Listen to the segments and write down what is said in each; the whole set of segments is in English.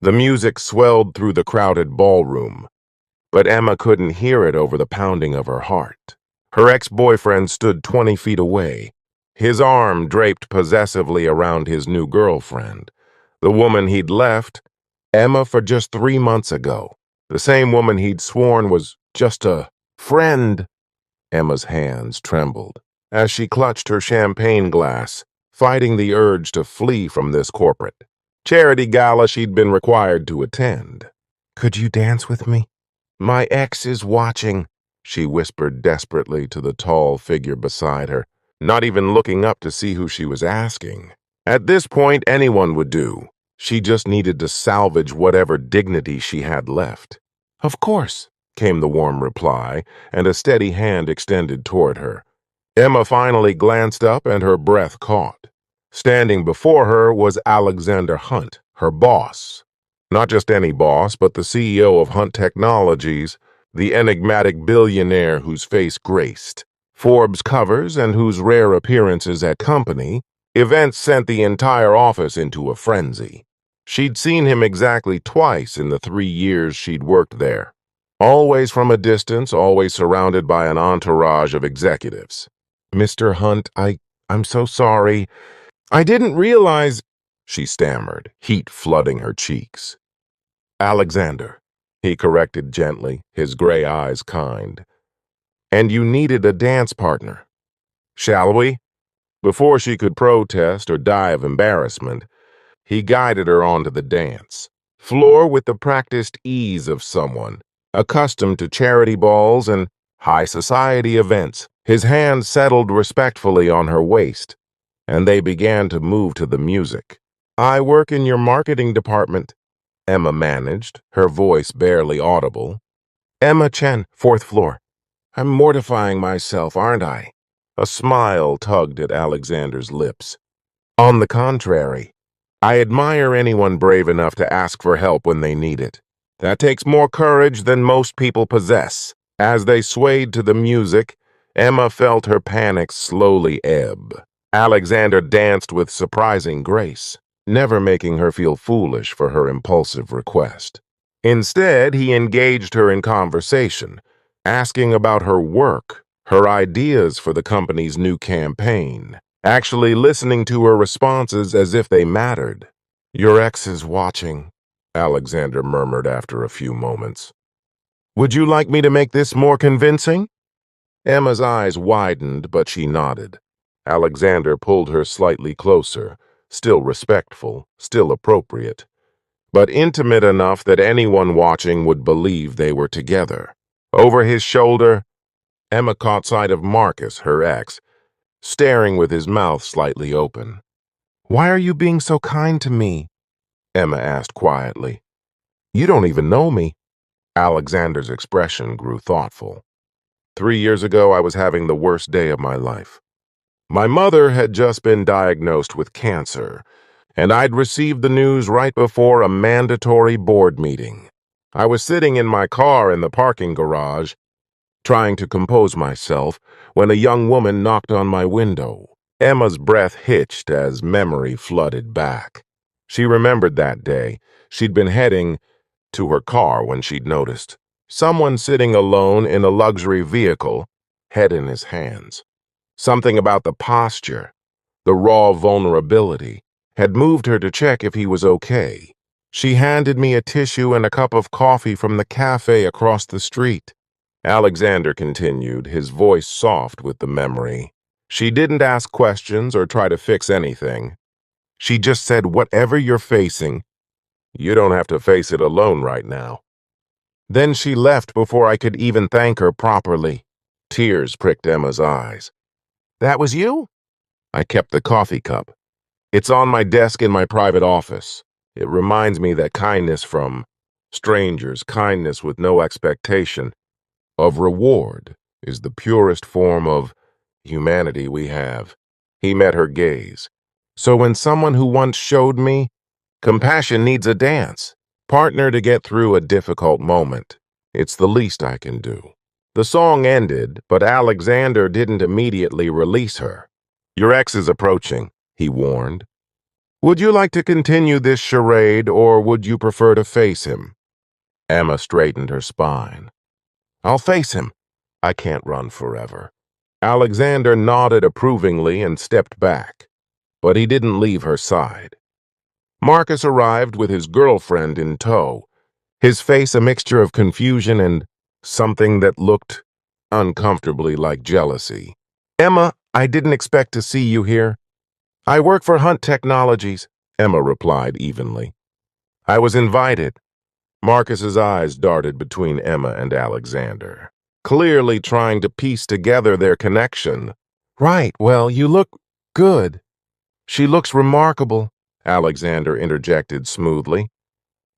The music swelled through the crowded ballroom, but Emma couldn't hear it over the pounding of her heart. Her ex-boyfriend stood 20 feet away, his arm draped possessively around his new girlfriend, the woman he'd left, Emma, for just 3 months ago, the same woman he'd sworn was just a friend. Emma's hands trembled as she clutched her champagne glass, fighting the urge to flee from this corporate charity gala she'd been required to attend. "Could you dance with me? My ex is watching," she whispered desperately to the tall figure beside her, not even looking up to see who she was asking. At this point, anyone would do. She just needed to salvage whatever dignity she had left. "Of course," came the warm reply, and a steady hand extended toward her. Emma finally glanced up and her breath caught. Standing before her was Alexander Hunt, her boss. Not just any boss, but the CEO of Hunt Technologies, the enigmatic billionaire whose face graced Forbes covers and whose rare appearances at company events sent the entire office into a frenzy. She'd seen him exactly twice in the 3 years she'd worked there. Always from a distance, always surrounded by an entourage of executives. "Mr. Hunt, I'm so sorry. I didn't realize," she stammered, heat flooding her cheeks. "Alexander," he corrected gently, his gray eyes kind. "And you needed a dance partner. Shall we?" Before she could protest or die of embarrassment, he guided her onto the dance floor with the practiced ease of someone accustomed to charity balls and high society events. His hand settled respectfully on her waist, and they began to move to the music. "I work in your marketing department," Emma managed, her voice barely audible. "Emma Chen, 4th floor. I'm mortifying myself, aren't I?" A smile tugged at Alexander's lips. "On the contrary, I admire anyone brave enough to ask for help when they need it. That takes more courage than most people possess." As they swayed to the music, Emma felt her panic slowly ebb. Alexander danced with surprising grace, never making her feel foolish for her impulsive request. Instead, he engaged her in conversation, asking about her work, her ideas for the company's new campaign, actually listening to her responses as if they mattered. "Your ex is watching," Alexander murmured after a few moments. "Would you like me to make this more convincing?" Emma's eyes widened, but she nodded. Alexander pulled her slightly closer, still respectful, still appropriate, but intimate enough that anyone watching would believe they were together. Over his shoulder, Emma caught sight of Marcus, her ex, staring with his mouth slightly open. "Why are you being so kind to me?" Emma asked quietly. "You don't even know me." Alexander's expression grew thoughtful. 3 years ago, I was having the worst day of my life. My mother had just been diagnosed with cancer, and I'd received the news right before a mandatory board meeting. I was sitting in my car in the parking garage, trying to compose myself, when a young woman knocked on my window. Emma's breath hitched as memory flooded back. She remembered that day. She'd been heading to her car when she'd noticed someone sitting alone in a luxury vehicle, head in his hands. Something about the posture, the raw vulnerability, had moved her to check if he was okay. She handed me a tissue and a cup of coffee from the cafe across the street. Alexander continued, his voice soft with the memory. "She didn't ask questions or try to fix anything. She just said, 'Whatever you're facing, you don't have to face it alone right now.' Then she left before I could even thank her properly." Tears pricked Emma's eyes. "That was you?" I kept the coffee cup. "It's on my desk in my private office. It reminds me that kindness from strangers, kindness with no expectation of reward, is the purest form of humanity we have." He met her gaze. "So when someone who once showed me compassion needs a dance partner to get through a difficult moment, it's the least I can do." The song ended, but Alexander didn't immediately release her. "Your ex is approaching," he warned. Would you like to continue this charade, or would you prefer to face him? Emma straightened her spine. I'll face him. I can't run forever. Alexander nodded approvingly and stepped back, but he didn't leave her side. Marcus arrived with his girlfriend in tow, his face a mixture of confusion and something that looked uncomfortably like jealousy. Emma, I didn't expect to see you here. I work for Hunt Technologies, Emma replied evenly. I was invited. Marcus's eyes darted between Emma and Alexander, clearly trying to piece together their connection. Right, well, you look good. She looks remarkable, Alexander interjected smoothly.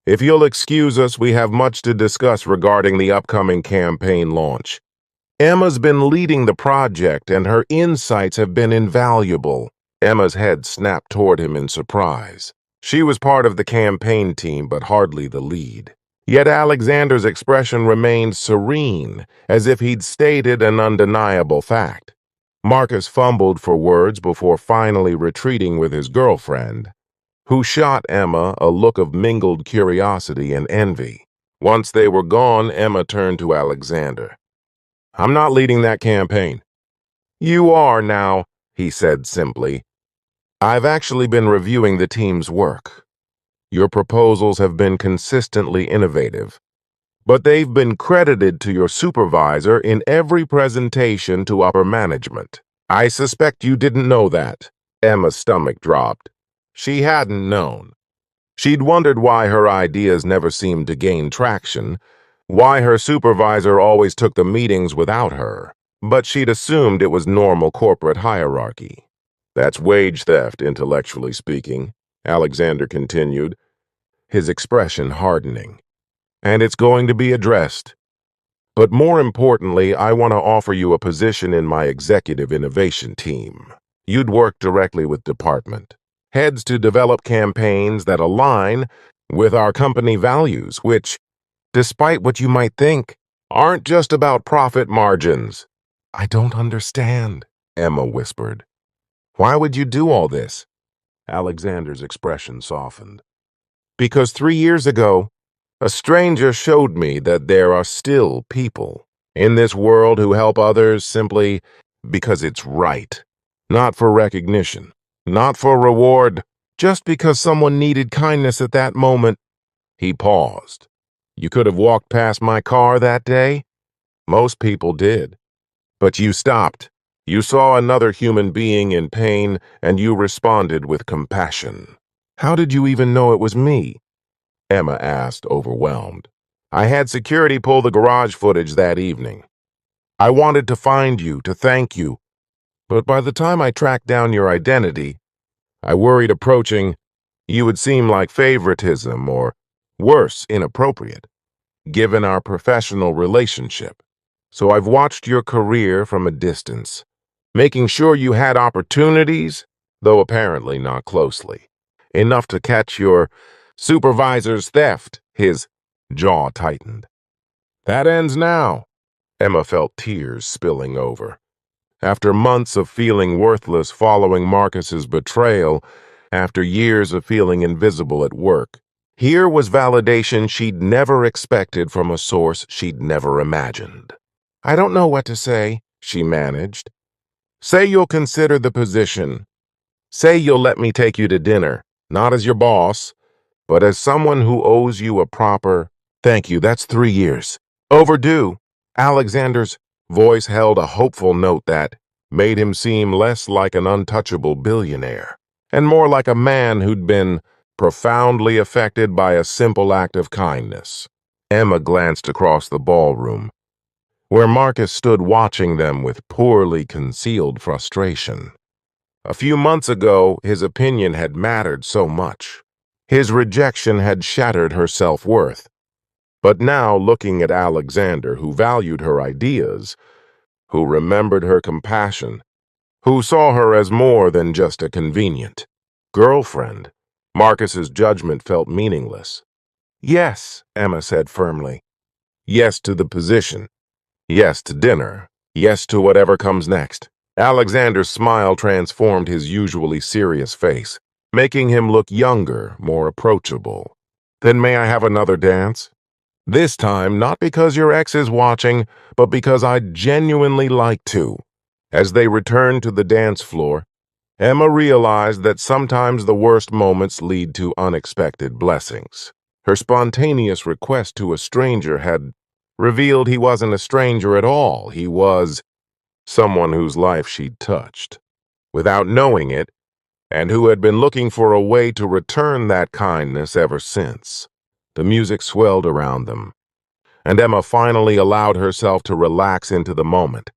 If you'll excuse us, we have much to discuss regarding the upcoming campaign launch. Emma's been leading the project, and her insights have been invaluable. Emma's head snapped toward him in surprise. She was part of the campaign team, but hardly the lead. Yet Alexander's expression remained serene, as if he'd stated an undeniable fact. Marcus fumbled for words before finally retreating with his girlfriend, who shot Emma a look of mingled curiosity and envy. Once they were gone, Emma turned to Alexander. I'm not leading that campaign. You are now, he said simply. I've actually been reviewing the team's work. Your proposals have been consistently innovative, but they've been credited to your supervisor in every presentation to upper management. I suspect you didn't know that. Emma's stomach dropped. She hadn't known. She'd wondered why her ideas never seemed to gain traction, why her supervisor always took the meetings without her, but she'd assumed it was normal corporate hierarchy. That's wage theft, intellectually speaking, Alexander continued, his expression hardening. And it's going to be addressed. But more importantly, I want to offer you a position in my executive innovation team. You'd work directly with department heads to develop campaigns that align with our company values, which, despite what you might think, aren't just about profit margins. I don't understand, Emma whispered. Why would you do all this? Alexander's expression softened. Because 3 years ago, a stranger showed me that there are still people in this world who help others simply because it's right, not for recognition, not for reward, just because someone needed kindness at that moment. He paused. You could have walked past my car that day. Most people did. But you stopped. You saw another human being in pain, and you responded with compassion. How did you even know it was me? Emma asked, overwhelmed. I had security pull the garage footage that evening. I wanted to find you, to thank you. But by the time I tracked down your identity, I worried approaching you would seem like favoritism or, worse, inappropriate, given our professional relationship. So I've watched your career from a distance, making sure you had opportunities, though apparently not closely, enough to catch your supervisor's theft. His jaw tightened. That ends now. Emma felt tears spilling over. After months of feeling worthless following Marcus's betrayal, after years of feeling invisible at work, here was validation she'd never expected from a source she'd never imagined. I don't know what to say, she managed. Say you'll consider the position. Say you'll let me take you to dinner, not as your boss, but as someone who owes you a proper thank you. That's 3 years. Overdue. Alexander's voice held a hopeful note that made him seem less like an untouchable billionaire and more like a man who'd been profoundly affected by a simple act of kindness. Emma glanced across the ballroom, where Marcus stood watching them with poorly concealed frustration. A few months ago, his opinion had mattered so much. His rejection had shattered her self-worth. But now, looking at Alexander, who valued her ideas, who remembered her compassion, who saw her as more than just a convenient girlfriend, Marcus's judgment felt meaningless. Yes, Emma said firmly. Yes to the position. Yes to dinner. Yes to whatever comes next. Alexander's smile transformed his usually serious face. making him look younger, more approachable. Then may I have another dance? This time, not because your ex is watching, but because I'd genuinely like to. As they returned to the dance floor, Emma realized that sometimes the worst moments lead to unexpected blessings. Her spontaneous request to a stranger had revealed he wasn't a stranger at all. He was someone whose life she'd touched, without knowing it, and who had been looking for a way to return that kindness ever since. The music swelled around them, and Emma finally allowed herself to relax into the moment,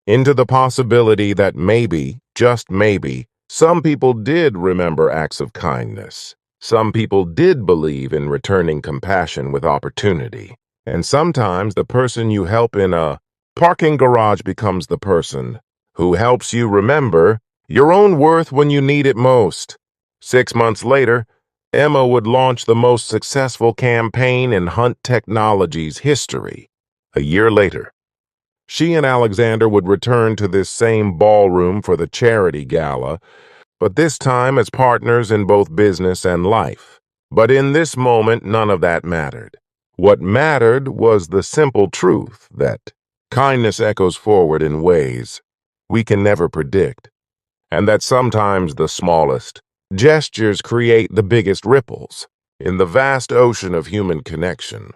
into the possibility that maybe, just maybe, some people did remember acts of kindness. Some people did believe in returning compassion with opportunity. And sometimes the person you help in a parking garage becomes the person who helps you remember your own worth when you need it most. 6 months later, Emma would launch the most successful campaign in Hunt Technologies history. A year later, she and Alexander would return to this same ballroom for the charity gala, but this time as partners in both business and life. But in this moment, none of that mattered. What mattered was the simple truth that kindness echoes forward in ways we can never predict, and that sometimes the smallest gestures create the biggest ripples in the vast ocean of human connection.